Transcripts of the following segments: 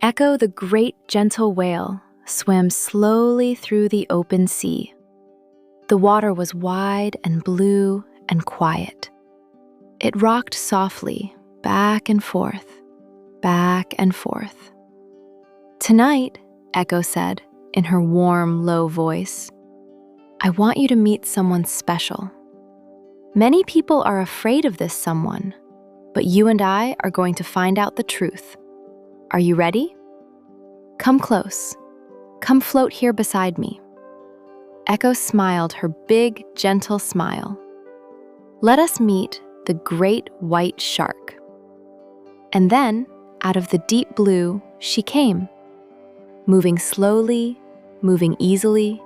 Echo, the great gentle whale, swam slowly through the open sea. The water was wide and blue and quiet. It rocked softly, back and forth, back and forth. "Tonight," Echo said in her warm, low voice, "I want you to meet someone special. Many people are afraid of this someone, but you and I are going to find out the truth. Are you ready? Come close. Come float here beside me." Echo smiled her big, gentle smile. "Let us meet the great white shark." And then, out of the deep blue, she came, moving slowly, moving easily,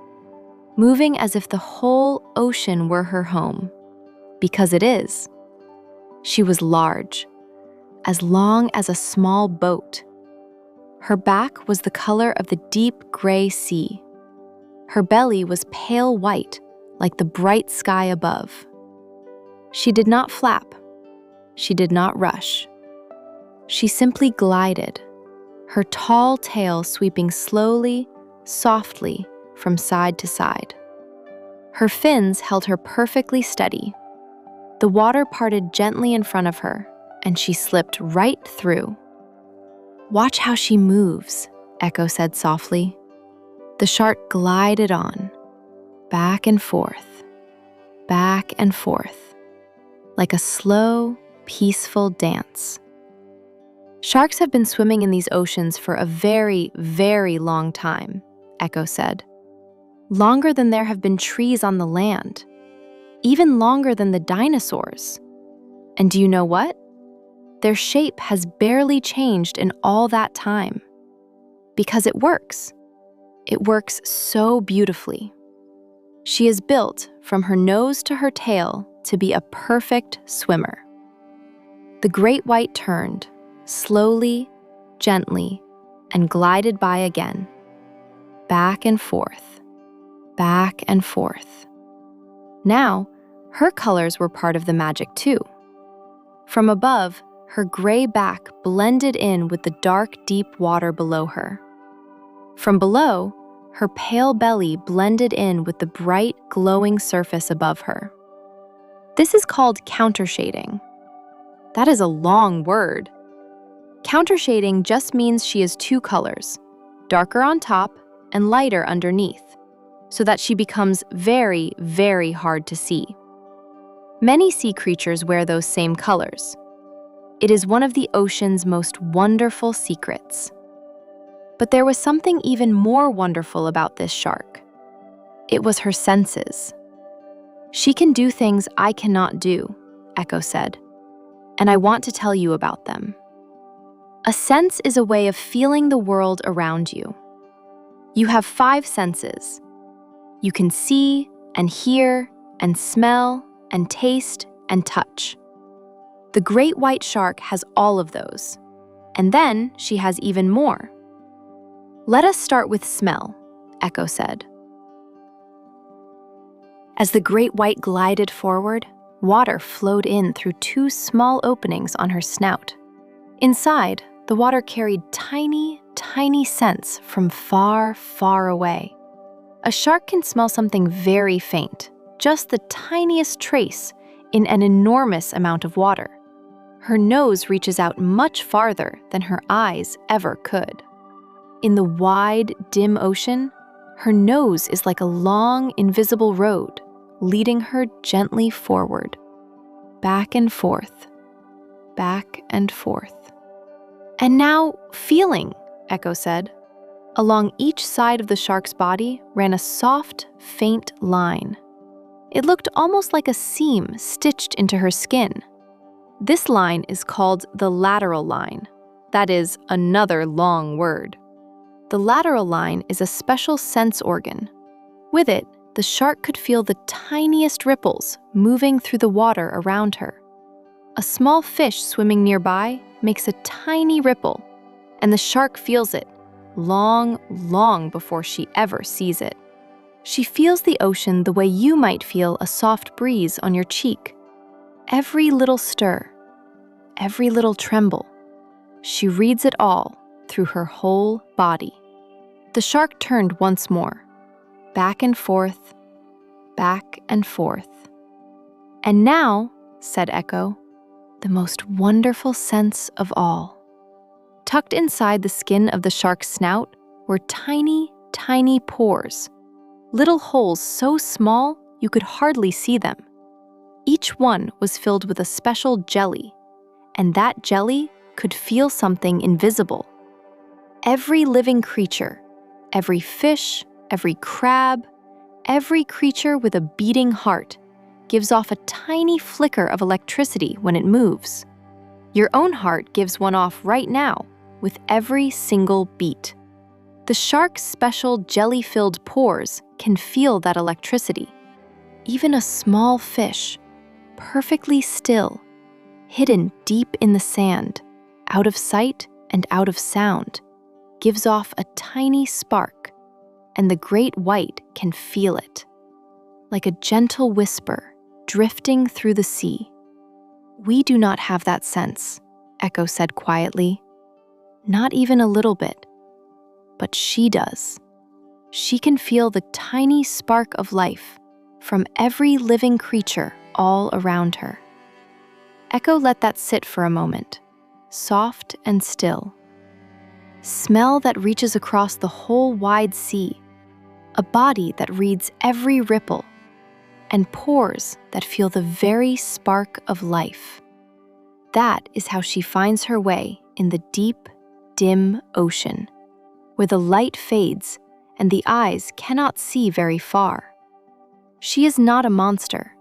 moving as if the whole ocean were her home, because it is. She was large, as long as a small boat. Her back was the color of the deep gray sea. Her belly was pale white, like the bright sky above. She did not flap. She did not rush. She simply glided, her tall tail sweeping slowly, softly from side to side. Her fins held her perfectly steady. The water parted gently in front of her, and she slipped right through. "Watch how she moves," Echo said softly. The shark glided on, back and forth, like a slow, peaceful dance. "Sharks have been swimming in these oceans for a very, very long time," Echo said. "Longer than there have been trees on the land, even longer than the dinosaurs. And do you know what? Their shape has barely changed in all that time. Because it works. It works so beautifully. She is built from her nose to her tail to be a perfect swimmer." The great white turned, slowly, gently, and glided by again, back and forth, back and forth. Now, her colors were part of the magic too. From above, her gray back blended in with the dark, deep water below her. From below, her pale belly blended in with the bright, glowing surface above her. This is called countershading. That is a long word. Countershading just means she is two colors, darker on top and lighter underneath, so that she becomes very, very hard to see. Many sea creatures wear those same colors. It is one of the ocean's most wonderful secrets. But there was something even more wonderful about this shark. It was her senses. "She can do things I cannot do," Echo said, "and I want to tell you about them." A sense is a way of feeling the world around you. You have 5 senses. You can see and hear and smell and taste and touch. The great white shark has all of those, and then she has even more. "Let us start with smell," Echo said. As the great white glided forward, water flowed in through 2 small openings on her snout. Inside, the water carried tiny, tiny scents from far, far away. A shark can smell something very faint, just the tiniest trace, in an enormous amount of water. Her nose reaches out much farther than her eyes ever could. In the wide, dim ocean, her nose is like a long, invisible road, leading her gently forward, back and forth, back and forth. "And now, feeling," Echo said. Along each side of the shark's body ran a soft, faint line. It looked almost like a seam stitched into her skin. This line is called the lateral line. That is another long word. The lateral line is a special sense organ. With it, the shark could feel the tiniest ripples moving through the water around her. A small fish swimming nearby makes a tiny ripple, and the shark feels it long, long before she ever sees it. She feels the ocean the way you might feel a soft breeze on your cheek. Every little stir, every little tremble. She reads it all through her whole body. The shark turned once more, back and forth, back and forth. "And now," said Echo, "the most wonderful sense of all." Tucked inside the skin of the shark's snout were tiny, tiny pores, little holes so small you could hardly see them. Each one was filled with a special jelly, and that jelly could feel something invisible. Every living creature, every fish, every crab, every creature with a beating heart gives off a tiny flicker of electricity when it moves. Your own heart gives one off right now with every single beat. The shark's special jelly-filled pores can feel that electricity. Even a small fish, perfectly still, hidden deep in the sand, out of sight and out of sound, gives off a tiny spark, and the great white can feel it. Like a gentle whisper drifting through the sea. "We do not have that sense," Echo said quietly. "Not even a little bit. But she does. She can feel the tiny spark of life from every living creature all around her." Echo let that sit for a moment, soft and still. Smell that reaches across the whole wide sea, a body that reads every ripple, and pores that feel the very spark of life. That is how she finds her way in the deep, dim ocean, where the light fades and the eyes cannot see very far. She is not a monster.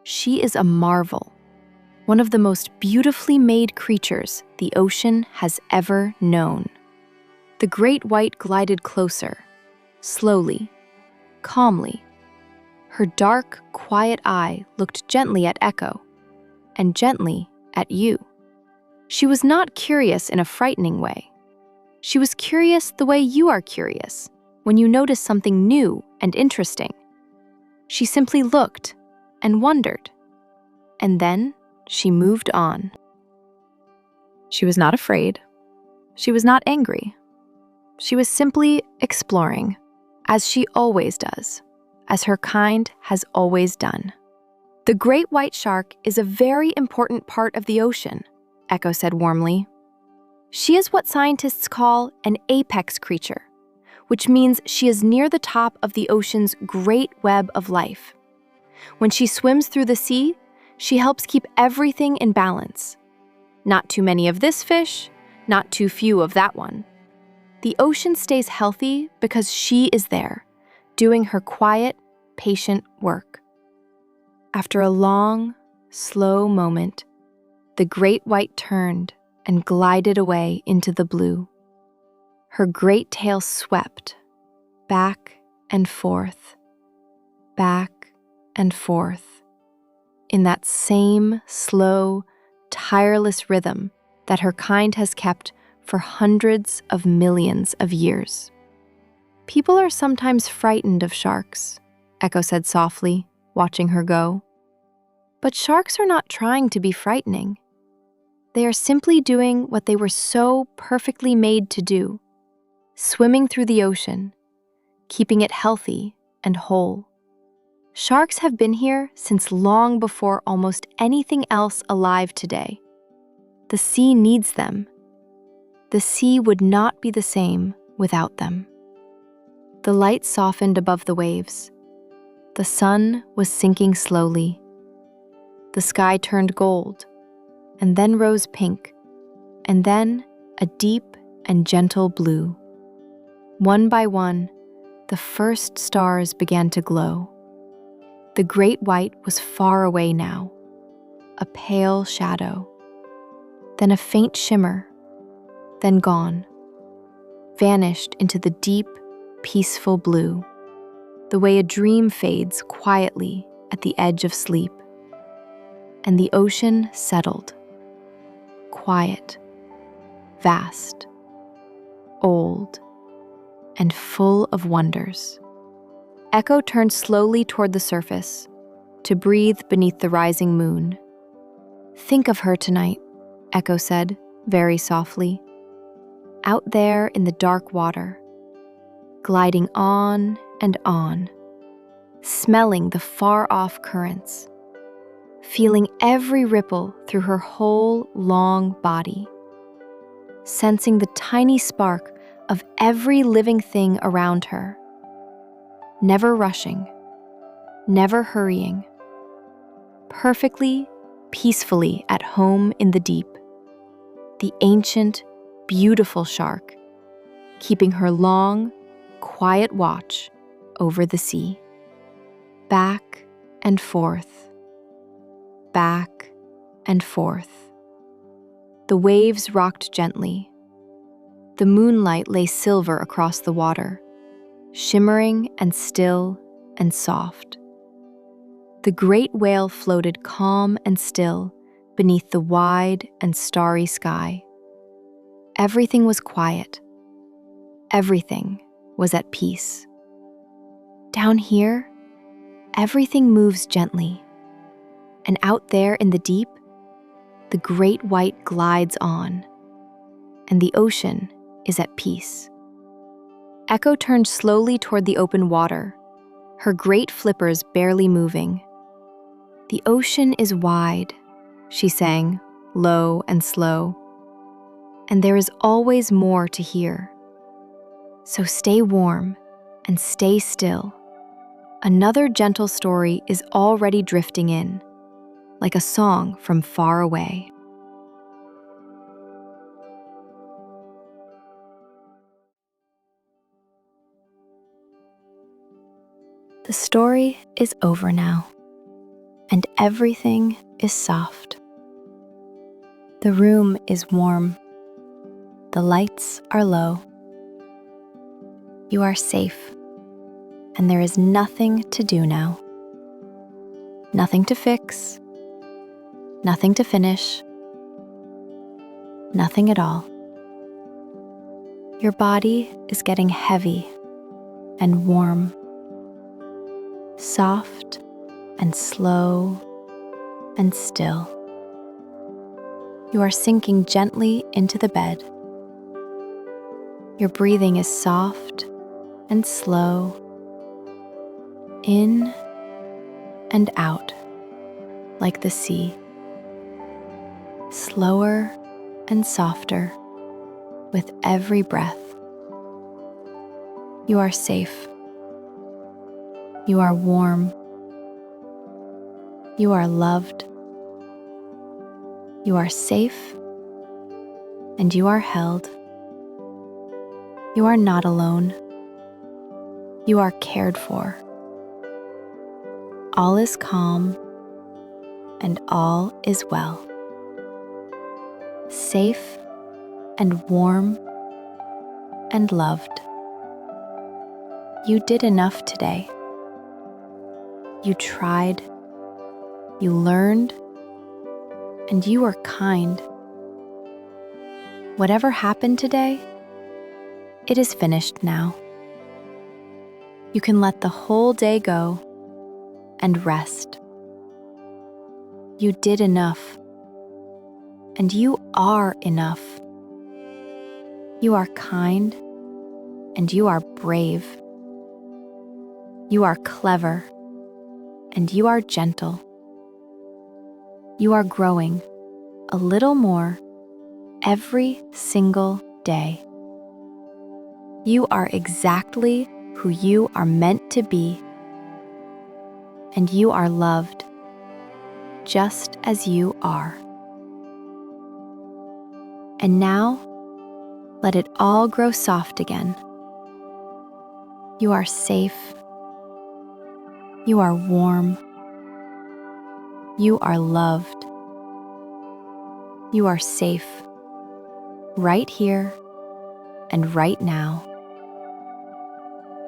She is a marvel, one of the most beautifully made creatures the ocean has ever known. The great white glided closer, slowly, calmly. Her dark, quiet eye looked gently at Echo, and gently at you. She was not curious in a frightening way. She was curious the way you are curious when you notice something new and interesting. She simply looked and wondered, and then she moved on. She was not afraid. She was not angry. She was simply exploring, as she always does, as her kind has always done. "The great white shark is a very important part of the ocean," Echo said warmly. "She is what scientists call an apex creature, which means she is near the top of the ocean's great web of life. When she swims through the sea, she helps keep everything in balance. Not too many of this fish, not too few of that one. The ocean stays healthy because she is there, doing her quiet, patient work." After a long, slow moment, the great white turned and glided away into the blue. Her great tail swept back and forth, back and forth, in that same slow, tireless rhythm that her kind has kept for hundreds of millions of years. "People are sometimes frightened of sharks," Echo said softly, watching her go. "But sharks are not trying to be frightening. They are simply doing what they were so perfectly made to do, swimming through the ocean, keeping it healthy and whole. Sharks have been here since long before almost anything else alive today. The sea needs them. The sea would not be the same without them." The light softened above the waves. The sun was sinking slowly. The sky turned gold, and then rose pink, and then a deep and gentle blue. One by one, the first stars began to glow. The great white was far away now, a pale shadow, then a faint shimmer, then gone, vanished into the deep, peaceful blue, the way a dream fades quietly at the edge of sleep. And the ocean settled, quiet, vast, old, and full of wonders. Echo turned slowly toward the surface to breathe beneath the rising moon. "Think of her tonight," Echo said, very softly. out there in the dark water, gliding on and on, smelling the far-off currents, feeling every ripple through her whole long body, sensing the tiny spark of every living thing around her, never rushing, never hurrying, perfectly, peacefully at home in the deep, the ancient, beautiful shark, keeping her long, quiet watch over the sea. Back and forth, back and forth. The waves rocked gently. The moonlight lay silver across the water, shimmering and still and soft. The great whale floated calm and still beneath the wide and starry sky. Everything was quiet. Everything was at peace. Down here, everything moves gently, and out there in the deep, the great white glides on, and the ocean is at peace. Echo turned slowly toward the open water, her great flippers barely moving. "The ocean is wide," she sang, low and slow, "and there is always more to hear. So stay warm and stay still. Another gentle story is already drifting in, like a song from far away." The story is over now, and everything is soft. The room is warm. The lights are low. You are safe, and there is nothing to do now. Nothing to fix, nothing to finish, nothing at all. Your body is getting heavy and warm, soft and slow and still. You are sinking gently into the bed. Your breathing is soft and slow, in and out, like the sea. Slower and softer with every breath. You are safe. You are warm. You are loved. You are safe, and you are held. You are not alone. You are cared for. All is calm, and all is well. Safe and warm and loved. You did enough today. You tried, you learned, and you were kind. Whatever happened today, it is finished now. You can let the whole day go and rest. You did enough, and you are enough. You are kind, and you are brave. You are clever, and you are gentle. You are growing a little more every single day. You are exactly who you are meant to be, and you are loved just as you are. And now, let it all grow soft again. You are safe. You are warm. You are loved. You are safe, right here and right now.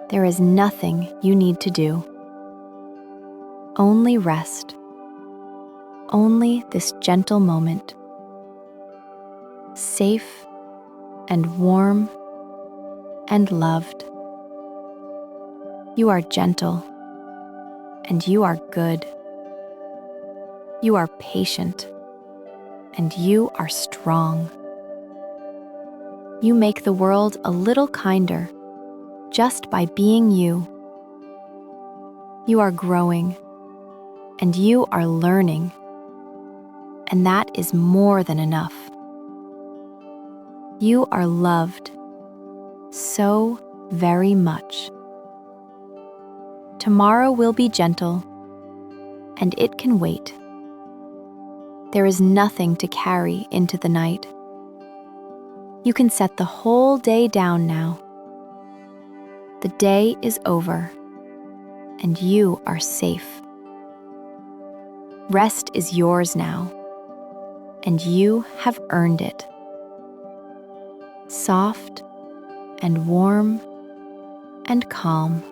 There is nothing you need to do. Only rest. Only this gentle moment. Safe and warm and loved. You are gentle, and you are good. You are patient, and you are strong. You make the world a little kinder just by being you. You are growing, and you are learning, and that is more than enough. You are loved so very much. Tomorrow will be gentle, and it can wait. There is nothing to carry into the night. You can set the whole day down now. The day is over, and you are safe. Rest is yours now, and you have earned it. Soft and warm and calm.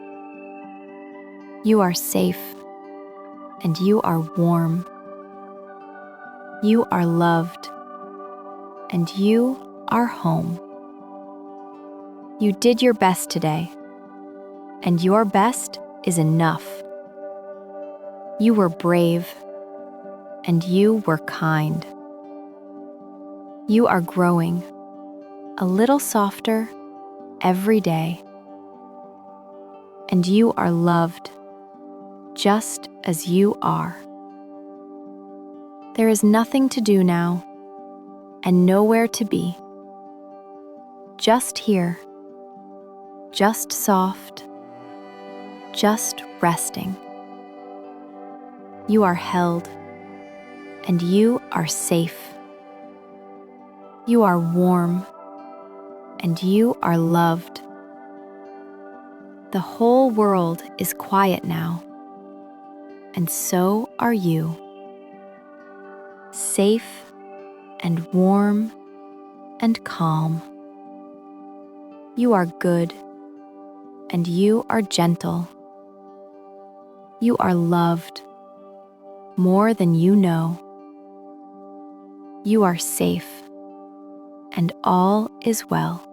You are safe, and you are warm. You are loved, and you are home. You did your best today, and your best is enough. You were brave, and you were kind. You are growing a little softer every day, and you are loved just as you are. There is nothing to do now, and nowhere to be. Just here, just soft, just resting. You are held, and you are safe. You are warm, and you are loved. The whole world is quiet now, and so are you. Safe and warm and calm. You are good, and you are gentle. You are loved more than you know. You are safe, and all is well.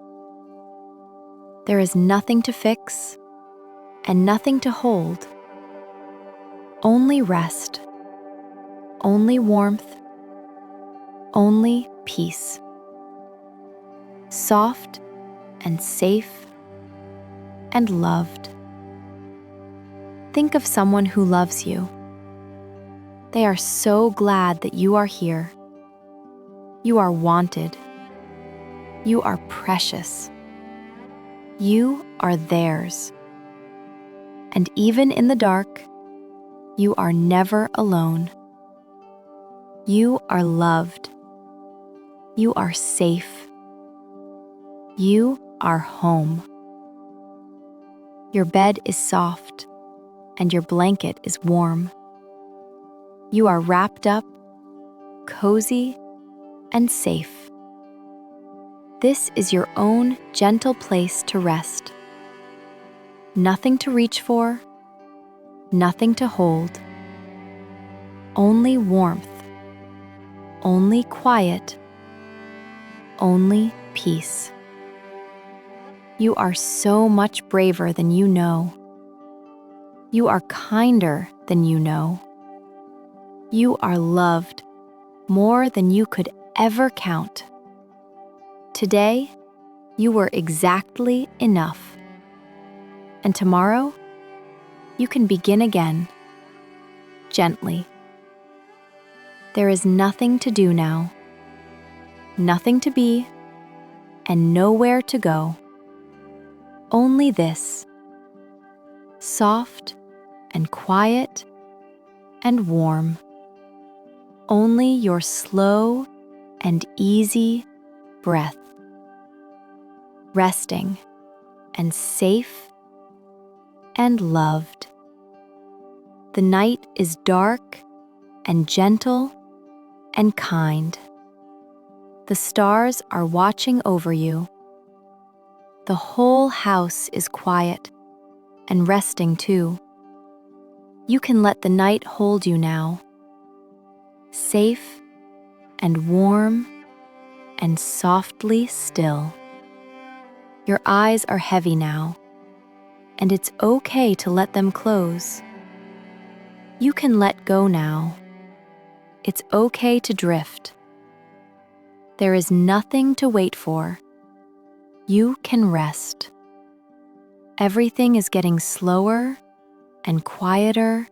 There is nothing to fix and nothing to hold. Only rest, only warmth, only peace. Soft and safe and loved. Think of someone who loves you. They are so glad that you are here. You are wanted. You are precious. You are theirs. And even in the dark, you are never alone. You are loved. You are safe. You are home. Your bed is soft, and your blanket is warm. You are wrapped up, cozy, and safe. This is your own gentle place to rest. Nothing to reach for, nothing to hold. Only warmth, only quiet, only peace. You are so much braver than you know. You are kinder than you know. You are loved more than you could ever count. Today, you were exactly enough. And tomorrow, you can begin again, gently. There is nothing to do now, nothing to be, and nowhere to go. Only this, soft and quiet and warm. Only your slow and easy breath. Resting and safe and loved. The night is dark and gentle and kind. The stars are watching over you. The whole house is quiet and resting too. You can let the night hold you now, safe and warm and softly still. Your eyes are heavy now, and it's okay to let them close. You can let go now. It's okay to drift. There is nothing to wait for, You can rest. Everything is getting slower and quieter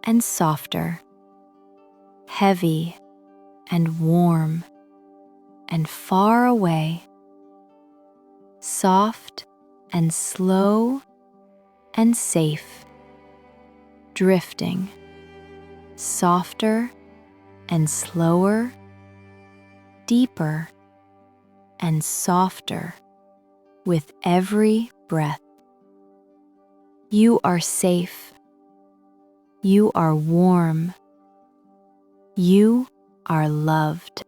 and softer, heavy and warm and far away, soft and slow and safe, drifting, softer and slower, deeper and softer with every breath. You are safe. You are warm. You are loved.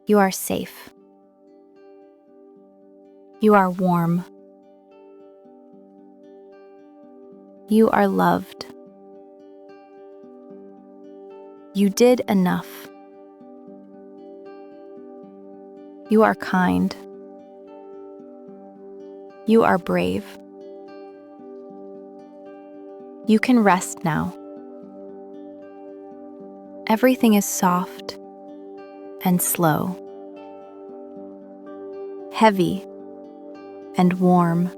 You are safe. You are warm. You are loved. You did enough. You are kind. You are brave. You can rest now. Everything is soft and slow, heavy and warm,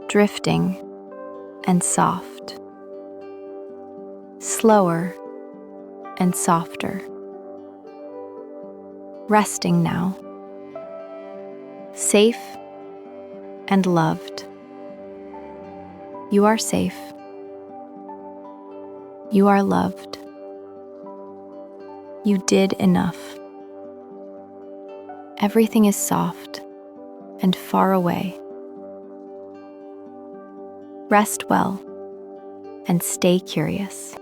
drifting and soft, slower and softer. Resting now, safe and loved. You are safe. You are loved. You did enough. Everything is soft and far away. Rest well and stay curious.